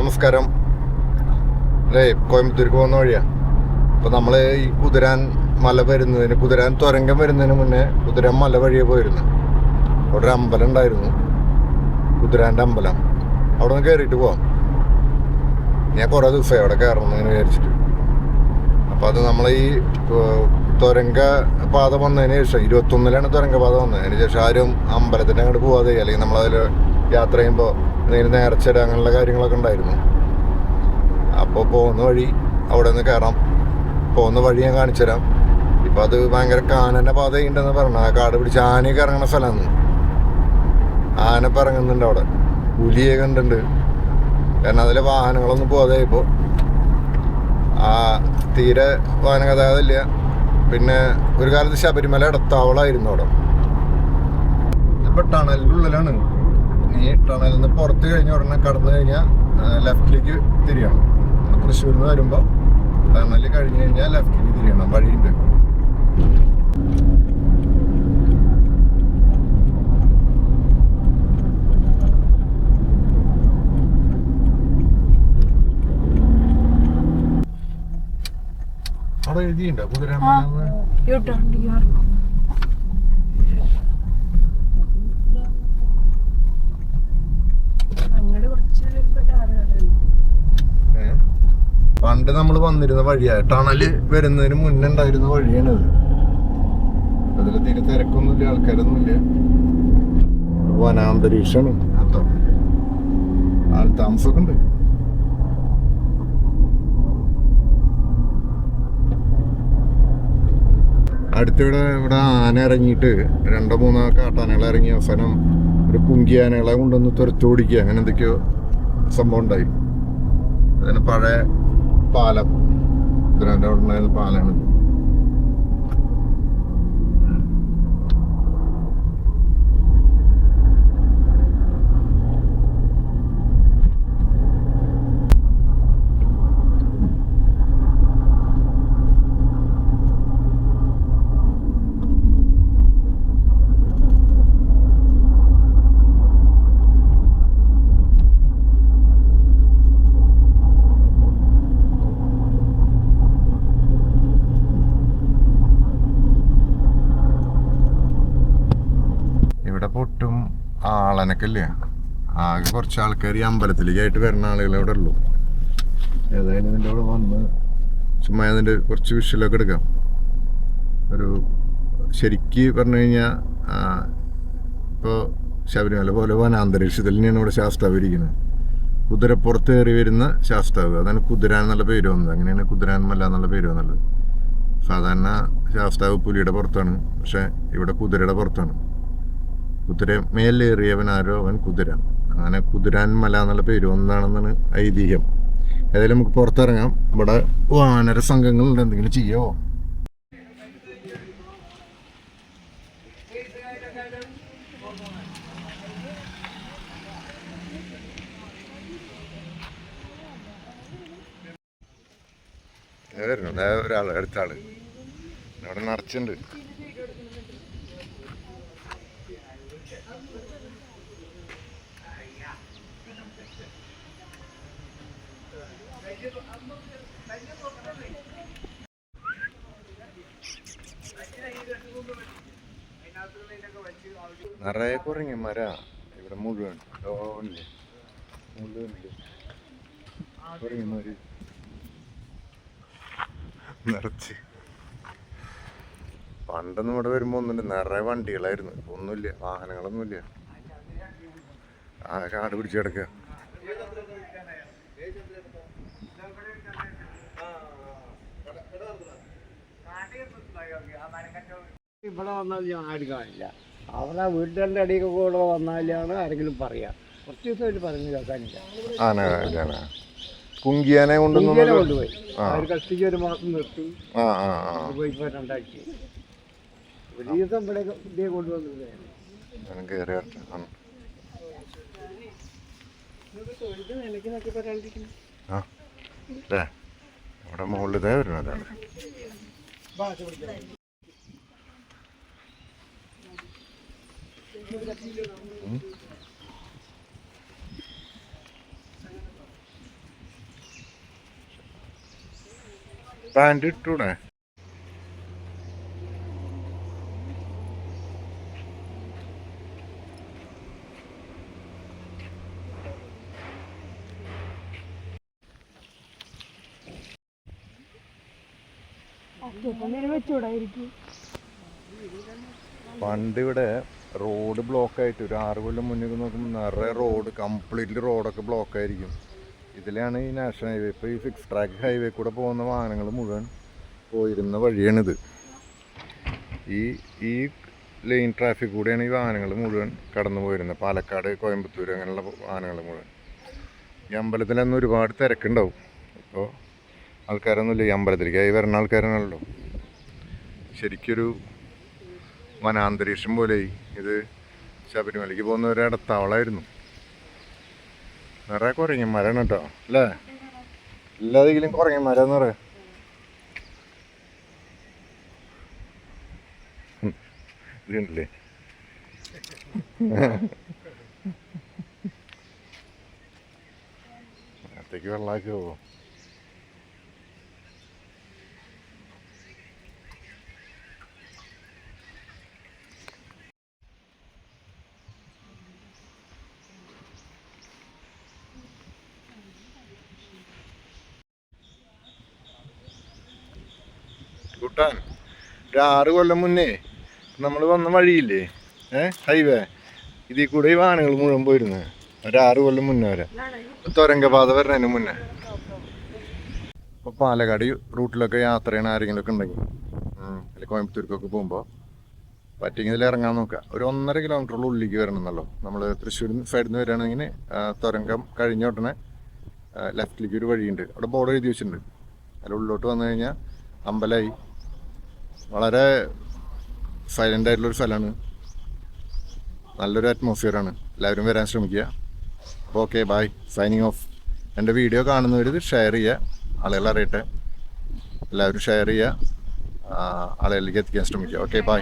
നമസ്കാരം. അല്ലേ, കോയമ്പത്തൂർക്ക് പോകുന്ന വഴിയാണ്. അപ്പോൾ നമ്മൾ ഈ കുതിരാൻ മല വരുന്നതിന്, കുതിരാൻ തുരങ്കം വരുന്നതിന് മുന്നേ കുതിരാൻ മല വഴിയെ പോയിരുന്നു. അവിടെ ഒരു അമ്പലം ഉണ്ടായിരുന്നു, കുതിരാൻ്റെ അമ്പലം. അവിടെ നിന്ന് കയറിയിട്ട് പോവാം. ഞാൻ കുറേ ദിവസമായി അവിടെ കയറണം എന്ന് വിചാരിച്ചിട്ട്. അപ്പോൾ അത് നമ്മൾ ഈ തുരങ്ക പാത വന്നതിന് ശേഷം 21-ലാണ് തുരങ്ക പാത വന്നത്. അതിന് ശേഷം ആരും അമ്പലത്തിൻ്റെ അങ്ങോട്ട് പോവാതെ, അല്ലെങ്കിൽ നമ്മളതിൽ യാത്ര ചെയ്യുമ്പോൾ എന്തെങ്കിലും നേർച്ചട അങ്ങനെയുള്ള കാര്യങ്ങളൊക്കെ ഉണ്ടായിരുന്നു. അപ്പോൾ പോകുന്ന വഴി അവിടെ നിന്ന് കയറാം. പോകുന്ന വഴി ഞാൻ കാണിച്ചു തരാം. ഇപ്പം അത് ഭയങ്കര കാനൻ്റെ പാതയുണ്ടെന്ന് പറഞ്ഞു. ആ കാട് പിടിച്ച് ആനയൊക്കെ ഇറങ്ങുന്ന സ്ഥലമാണ്. ആനപ്പം ഇറങ്ങുന്നുണ്ട് അവിടെ. പുലിയെ കണ്ടിട്ടുണ്ട്. കാരണം അതിലെ വാഹനങ്ങളൊന്നും പോകാതെ ഇപ്പോൾ തീരെ വാഹന ഗതാഗതമില്ല. പിന്നെ ഒരു കാലത്ത് ശബരിമല ഇടത്താവളമായിരുന്നു അവിടെ. ഇപ്പം ടണലിൻ്റെ ഉള്ളിലാണ്. ഈ ടണലിൽ നിന്ന് പുറത്ത് കഴിഞ്ഞ ഉടനെ കടന്നു കഴിഞ്ഞാൽ ലെഫ്റ്റിലേക്ക് തിരിയണം. തൃശ്ശൂരിൽ നിന്ന് വരുമ്പോൾ ടണൽ കഴിഞ്ഞ് കഴിഞ്ഞാൽ ലെഫ്റ്റിലേക്ക് തിരിയണം. വഴിയുണ്ട്. അവിടെ എഴുതിയുണ്ടോ കുതിരാമല? പണ്ട് നമ്മൾ വന്നിരുന്ന വഴിയാണ്. ടണല് വരുന്നതിന് മുന്നേ ഉണ്ടായിരുന്ന വഴിയാണത്. അതിൽ തീരെ തിരക്കൊന്നുമില്ല, ആൾക്കാരൊന്നുമില്ല. വനാന്തരീക്ഷമാണ് മൊത്തം. ആൾത്താമസമൊക്കെ ഉണ്ട്. ഇവിടെ ആന ഇറങ്ങിയിട്ട് 2-3 കാട്ടാനകൾ ഇറങ്ങി അവസാനം ഒരു കുങ്കിയാനകളെ കൊണ്ടുവന്ന് തുരത്തോടിക്കുക, അങ്ങനെ എന്തൊക്കെയോ സംഭവം ഉണ്ടായി. അതിന് പഴയ പാലം, ഇതിൻ്റെ അവിടെ ഉണ്ടായിരുന്ന പാലാണ്. പൊട്ടും ആളനക്കല്ലേ. ആകെ കുറച്ച് ആൾക്കാർ ഈ അമ്പലത്തിലേക്കായിട്ട് വരുന്ന ആളുകളെ ഇവിടെ ഉള്ളൂ. ഏതായാലും ഇതിൻ്റെ അവിടെ വന്ന് ചുമ്മാ അതിൻ്റെ കുറച്ച് വിഷ്വലൊക്കെ എടുക്കാം. ഒരു ശരിക്ക് പറഞ്ഞു കഴിഞ്ഞാൽ ഇപ്പോൾ ശബരിമല പോലെ വനാന്തരീക്ഷത്തിൽ തന്നെയാണ് ഇവിടെ ശാസ്താവ് ഇരിക്കുന്നത്. കുതിരപ്പുറത്ത് കയറി വരുന്ന ശാസ്താവ്. അതാണ് കുതിരാൻ എന്നുള്ള പേര് വന്നത്. അങ്ങനെയാണ് കുതിരാൻ മല എന്നുള്ള പേര് വന്നത്. സാധാരണ ശാസ്താവ് പുലിയുടെ പുറത്താണ്, പക്ഷെ ഇവിടെ കുതിരയുടെ പുറത്താണ്. കുതിര മേലേറിയവനാരോ അവൻ കുതിര. അങ്ങനെ കുതിരാൻ മല എന്നുള്ള പേര് ഒന്നാണെന്നാണ് ഐതിഹ്യം. ഏതായാലും നമുക്ക് പുറത്തിറങ്ങാം. ഇവിടെ വാനര സംഘങ്ങളുണ്ട്. എന്തെങ്കിലും ചെയ്യോ? വരുന്നു ഒരാൾ, അടുത്ത ആള് അവിടെ നിറച്ചുണ്ട്. നിറയെ കുറങ്ങി മര ഇവിടെ മുഴുവൻ കുറങ്ങിമാര് നിറച്ച്. പണ്ടൊന്നും ഇവിടെ വരുമ്പോ ഒന്നുമില്ല, നിറയെ വണ്ടികളായിരുന്നു. ഒന്നുമില്ല, വാഹനങ്ങളൊന്നുമില്ല. ആ കാട് പിടിച്ച് കിടക്കുക. ഇവിടെ വന്നാൽ ഞാൻ ആരും കാണില്ല. അവിടെ വീട്ടിൻ്റെ അടിയൊക്കെ കൂടെ വന്നാലാണ് ആരെങ്കിലും പറയാ. കുറച്ച് ദിവസമായിട്ട് പറഞ്ഞു കേൾക്കാനില്ല. കുങ്കിയാനെ കൊണ്ടുപോയി അവർ കഷ്ടിച്ച് 1 മാസം നിർത്തി പോയി. 2 ആഴ്ച ഒരു ദിവസം ഇവിടെ ഇതേ കൊണ്ടുവന്നത്. അവിടെ മുകളിലേ വരുന്നതാണ്. പാൻറ് ഇട്ടൂടെ? പണ്ട് ഇവിടെ റോഡ് ബ്ലോക്കായിട്ട് ഒരു 6 കൊല്ലം മുന്നേ നോക്കുമ്പോൾ നിറയെ റോഡ് കംപ്ലീറ്റ്ലി റോഡൊക്കെ ബ്ലോക്കായിരിക്കും. ഇതിലാണ് ഈ നാഷണൽ ഹൈവേ. ഇപ്പോൾ ഈ 6 ട്രാക്ക് ഹൈവേ കൂടെ പോകുന്ന വാഹനങ്ങൾ മുഴുവൻ പോയിരുന്ന വഴിയാണിത്. ഈ ലൈൻ ട്രാഫിക് കൂടെയാണ് ഈ വാഹനങ്ങൾ മുഴുവൻ കടന്നു പോയിരുന്നത്. പാലക്കാട്, കോയമ്പത്തൂർ അങ്ങനെയുള്ള വാഹനങ്ങൾ മുഴുവൻ. ഈ അമ്പലത്തിലന്ന് ഒരുപാട് തിരക്കുണ്ടാവും. ഇപ്പോൾ ആൾക്കാരൊന്നുമില്ല ഈ അമ്പലത്തിലേക്കായി വരുന്ന ആൾക്കാരാണല്ലോ. ശരിക്കൊരു വനാന്തരീക്ഷം പോലെ ഇത് ശബരിമലയ്ക്ക് പോകുന്ന ഒരു ഇടത്താവളമായിരുന്നു. നിറയെ കുരങ്ങന്മാരാണ് കേട്ടോ, അല്ലേ? എല്ലാതെങ്കിലും കുരങ്ങന്മാരാന്ന് പറയാം. ഇതുണ്ടല്ലേ അകത്തേക്ക് വെള്ളമാക്കി പോകും. കൂട്ടാൻ ഒരു 6 കൊല്ലം മുന്നേ നമ്മൾ വന്ന വഴിയില്ലേ, ഹൈവേ, ഇതിൽ കൂടെ ഈ വാഹനങ്ങൾ മുഴുവൻ പോയിരുന്നത് ഒരു 6 കൊല്ലം മുന്നേ വരെ, തുരങ്കപാത വരുന്നതിന് മുന്നേ. ഇപ്പോൾ പാലക്കാട് റൂട്ടിലൊക്കെ യാത്ര ചെയ്യണ ആരെങ്കിലും ഒക്കെ ഉണ്ടെങ്കിൽ, അല്ലെങ്കിൽ കോയമ്പത്തൂർക്കൊക്കെ പോകുമ്പോൾ പറ്റിയെങ്കിൽ ഇതിൽ ഇറങ്ങാൻ നോക്കുക. ഒരു 1.5 കിലോമീറ്ററുള്ള ഉള്ളിലേക്ക് വരണമെന്നല്ലോ. നമ്മൾ തൃശ്ശൂർ സൈഡിൽ നിന്ന് വരികയാണെങ്കിൽ തുരങ്കം കഴിഞ്ഞ ഉടനെ ലെഫ്റ്റിലേക്ക് ഒരു വഴിയുണ്ട്. അവിടെ ബോർഡ് എഴുതി വെച്ചിട്ടുണ്ട്. അതിൽ ഉള്ളിലോട്ട് വന്നു കഴിഞ്ഞാൽ അമ്പലമായി. വളരെ സൈലൻ്റ് ആയിട്ടുള്ളൊരു സ്ഥലമാണ്. നല്ലൊരു അറ്റ്മോസ്ഫിയറാണ്. എല്ലാവരും വരാൻ ശ്രമിക്കുക. അപ്പോൾ ഓക്കെ, ബൈ, സൈനിങ് ഓഫ്. എൻ്റെ വീഡിയോ കാണുന്നവർ ഇത് ഷെയർ ചെയ്യുക, ആളുകൾ അറിയട്ടെ. എല്ലാവരും ഷെയർ ചെയ്യുക, ആളുകളിലേക്ക് എത്തിക്കാൻ ശ്രമിക്കുക. Okay, by.